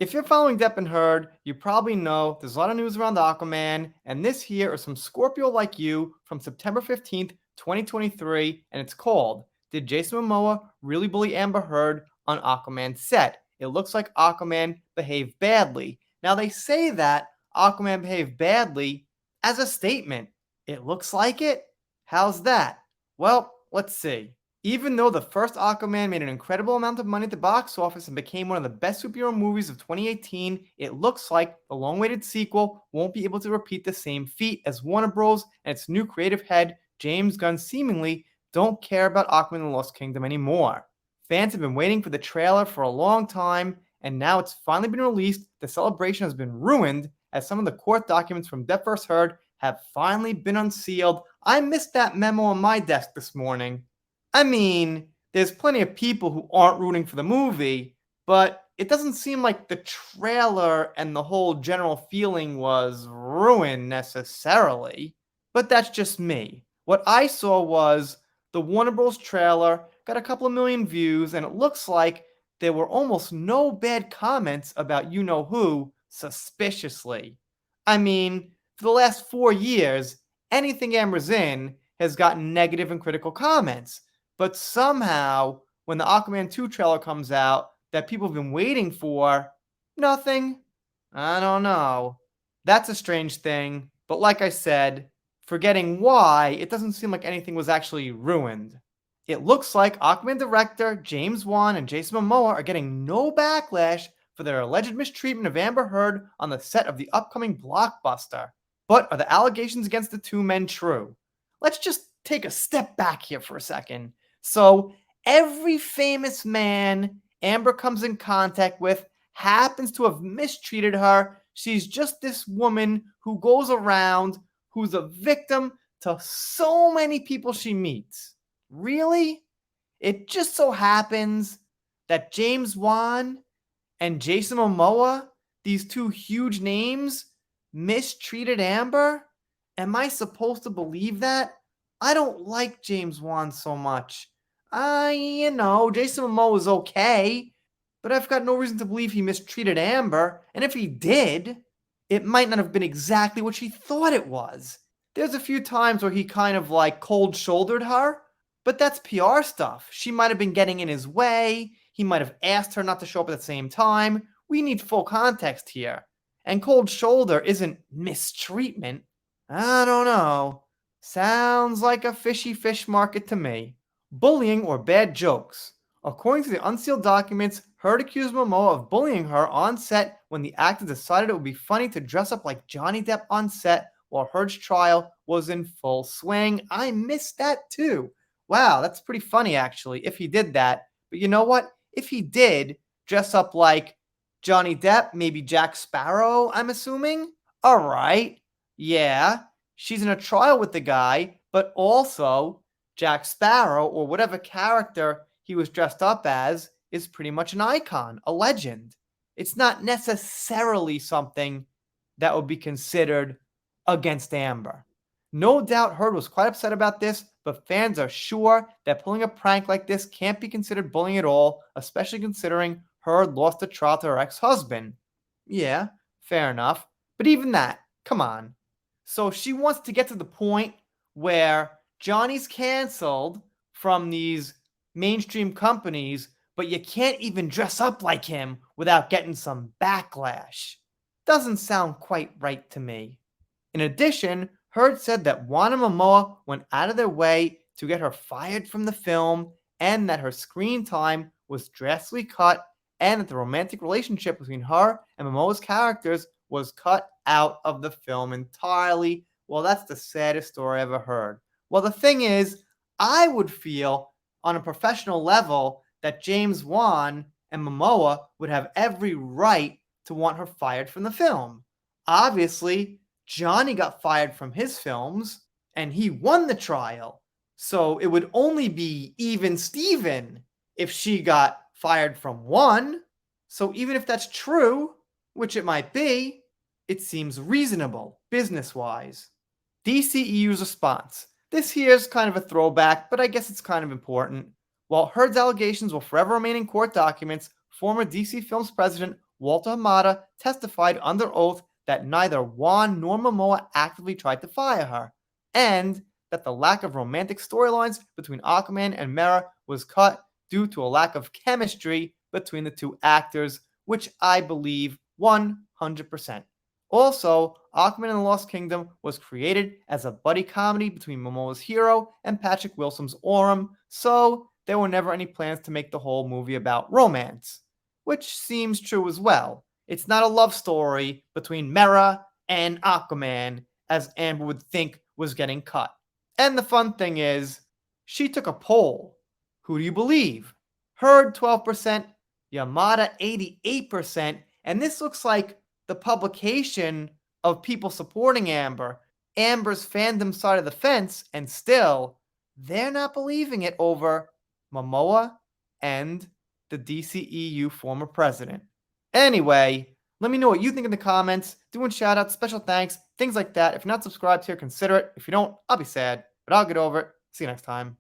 If you're following Depp and Heard, you probably know there's a lot of news around Aquaman, and this here is some Scorpio Like You from September 15th, 2023, and it's called, Did Jason Momoa Really Bully Amber Heard on Aquaman's Set? It looks like Aquaman behaved badly. Now, they say that Aquaman behaved badly as a statement. It looks like it? How's that? Well, let's see. Even though the first Aquaman made an incredible amount of money at the box office and became one of the best superhero movies of 2018, it looks like the long-awaited sequel won't be able to repeat the same feat as Warner Bros. And its new creative head, James Gunn, seemingly don't care about Aquaman and the Lost Kingdom anymore. Fans have been waiting for the trailer for a long time, and now it's finally been released. The celebration has been ruined as some of the court documents from Depp vs. Heard have finally been unsealed. I missed that memo on my desk this morning. I mean, there's plenty of people who aren't rooting for the movie, but it doesn't seem like the trailer and the whole general feeling was ruined necessarily. But that's just me. What I saw was the Warner Bros. Trailer got a couple of million views, and it looks like there were almost no bad comments about you-know-who suspiciously. I mean, for the last 4 years, anything Amber's in has gotten negative and critical comments. But somehow, when the Aquaman 2 trailer comes out that people have been waiting for, nothing. I don't know. That's a strange thing, but like I said, forgetting why, it doesn't seem like anything was actually ruined. It looks like Aquaman director James Wan and Jason Momoa are getting no backlash for their alleged mistreatment of Amber Heard on the set of the upcoming blockbuster. But are the allegations against the two men true? Let's just take a step back here for a second. So, every famous man Amber comes in contact with happens to have mistreated her. She's just this woman who goes around, who's a victim to so many people she meets. Really? It just so happens that James Wan and Jason Momoa, these two huge names, mistreated Amber? Am I supposed to believe that? I don't like James Wan so much. Jason Momoa is okay, but I've got no reason to believe he mistreated Amber, and if he did, it might not have been exactly what she thought it was. There's a few times where he kind of like cold-shouldered her, but that's PR stuff. She might have been getting in his way, he might have asked her not to show up at the same time. We need full context here. And cold shoulder isn't mistreatment. I don't know. Sounds like a fishy fish market to me. Bullying or bad jokes. According to the unsealed documents, Heard accused Momoa of bullying her on set when the actor decided it would be funny to dress up like Johnny Depp on set while Heard's trial was in full swing. I missed that too. Wow, that's pretty funny actually, if he did that. But you know what? If he did dress up like Johnny Depp, maybe Jack Sparrow, I'm assuming? Alright, yeah, she's in a trial with the guy, but also Jack Sparrow, or whatever character he was dressed up as, is pretty much an icon, a legend. It's not necessarily something that would be considered against Amber. No doubt Heard was quite upset about this, but fans are sure that pulling a prank like this can't be considered bullying at all, especially considering Heard lost the trial to her ex-husband. Yeah, fair enough. But even that, come on. So she wants to get to the point where Johnny's canceled from these mainstream companies, but you can't even dress up like him without getting some backlash. Doesn't sound quite right to me. In addition, Heard said that Wan and Momoa went out of their way to get her fired from the film, and that her screen time was drastically cut, and that the romantic relationship between her and Momoa's characters was cut out of the film entirely. Well, that's the saddest story I ever heard. Well, the thing is, I would feel on a professional level that James Wan and Momoa would have every right to want her fired from the film. Obviously, Johnny got fired from his films, and he won the trial. So it would only be even Steven if she got fired from one. So even if that's true, which it might be, it seems reasonable, business-wise. DCEU's response. This here's kind of a throwback, but I guess it's kind of important. While Heard's allegations will forever remain in court documents, former DC Films president Walter Hamada testified under oath that neither Wan nor Momoa actively tried to fire her, and that the lack of romantic storylines between Aquaman and Mera was cut due to a lack of chemistry between the two actors, which I believe 100%. Also, Aquaman and the Lost Kingdom was created as a buddy comedy between Momoa's hero and Patrick Wilson's Orem, so there were never any plans to make the whole movie about romance. Which seems true as well. It's not a love story between Mera and Aquaman, as Amber would think was getting cut. And the fun thing is, she took a poll. Who do you believe? Heard 12%, Yamada 88%, and this looks like the publication of people supporting Amber, Amber's fandom side of the fence, and still, they're not believing it over Momoa and the DCEU former president. Anyway, let me know what you think in the comments. Doing shout outs, special thanks, things like that. If you're not subscribed here, consider it. If you don't, I'll be sad, but I'll get over it. See you next time.